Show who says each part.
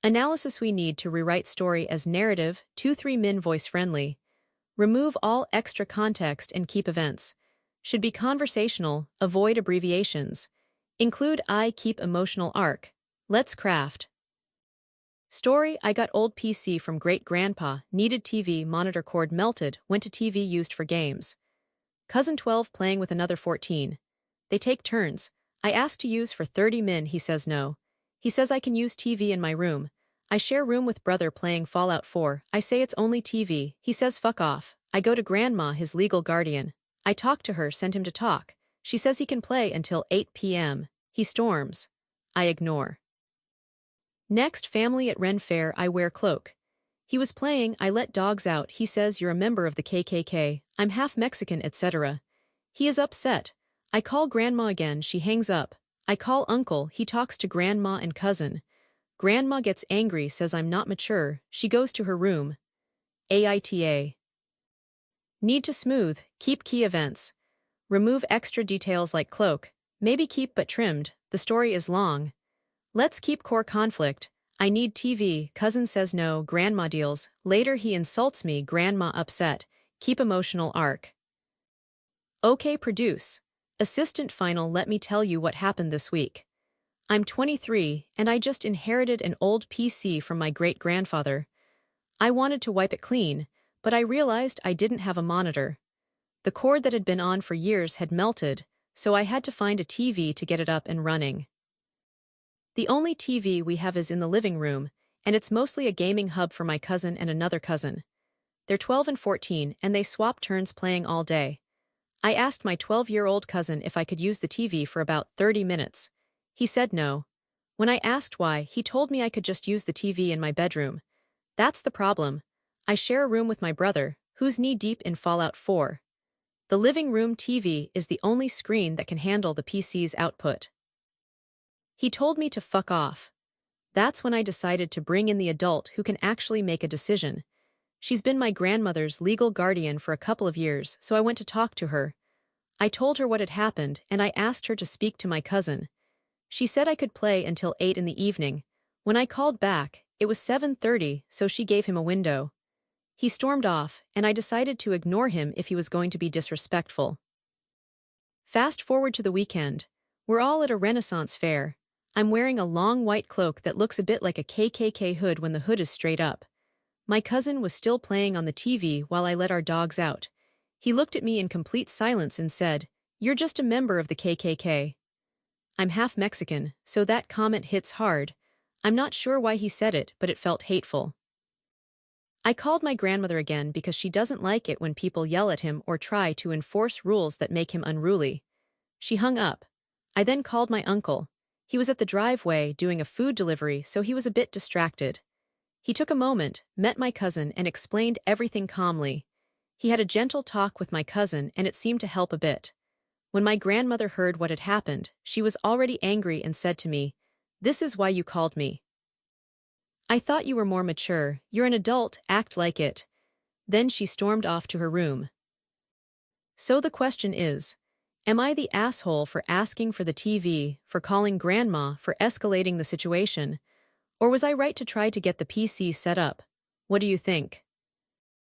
Speaker 1: Analysis: we need to rewrite story as narrative, 2-3 min voice friendly. Remove all extra context and keep events. Should be conversational, avoid abbreviations. Include I keep emotional arc. Let's craft. Story: I got old PC from great-grandpa, needed TV monitor cord melted, went to TV used for games. Cousin 12 playing with another 14. They take turns. I ask to use for 30 min, he says no. He says I can use TV in my room. I share room with brother playing Fallout 4. I say it's only TV. He says fuck off. I go to grandma, his legal guardian. I talk to her, send him to talk. She says he can play until 8 p.m. He storms. I ignore. Next, family at Ren Fair. I wear cloak. He was playing, I let dogs out. He says you're a member of the KKK. I'm half Mexican, etc. He is upset. I call grandma again, she hangs up. I call uncle, he talks to grandma and cousin. Grandma gets angry, says I'm not mature. She goes to her room. AITAH. Need to smooth, keep key events. Remove extra details like cloak. Maybe keep but trimmed, the story is long. Let's keep core conflict. I need TV, cousin says no, grandma deals. Later he insults me, grandma upset. Keep emotional arc. Okay, produce. Assistant final: let me tell you what happened this week. I'm 23, and I just inherited an old PC from my great-grandfather. I wanted to wipe it clean, but I realized I didn't have a monitor. The cord that had been on for years had melted, so I had to find a TV to get it up and running. The only TV we have is in the living room, and it's mostly a gaming hub for my cousin and another cousin. They're 12 and 14, and they swap turns playing all day. I asked my 12-year-old cousin if I could use the TV for about 30 minutes. He said no. When I asked why, he told me I could just use the TV in my bedroom. That's the problem. I share a room with my brother, who's knee-deep in Fallout 4. The living room TV is the only screen that can handle the PC's output. He told me to fuck off. That's when I decided to bring in the adult who can actually make a decision. She's been my grandmother's legal guardian for a couple of years, so I went to talk to her. I told her what had happened, and I asked her to speak to my cousin. She said I could play until 8 in the evening. When I called back, it was 7:30, so she gave him a window. He stormed off, and I decided to ignore him if he was going to be disrespectful. Fast forward to the weekend. We're all at a Renaissance fair. I'm wearing a long white cloak that looks a bit like a KKK hood when the hood is straight up. My cousin was still playing on the TV while I let our dogs out. He looked at me in complete silence and said, "You're just a member of the KKK." I'm half Mexican, so that comment hits hard. I'm not sure why he said it, but it felt hateful. I called my grandmother again because she doesn't like it when people yell at him or try to enforce rules that make him unruly. She hung up. I then called my uncle. He was at the driveway doing a food delivery, so he was a bit distracted. He took a moment, met my cousin, and explained everything calmly. He had a gentle talk with my cousin, and it seemed to help a bit. When my grandmother heard what had happened, she was already angry and said to me, "This is why you called me. I thought you were more mature. You're an adult, act like it." Then she stormed off to her room. So the question is, am I the asshole for asking for the TV, for calling grandma, for escalating the situation? Or was I right to try to get the PC set up? What do you think?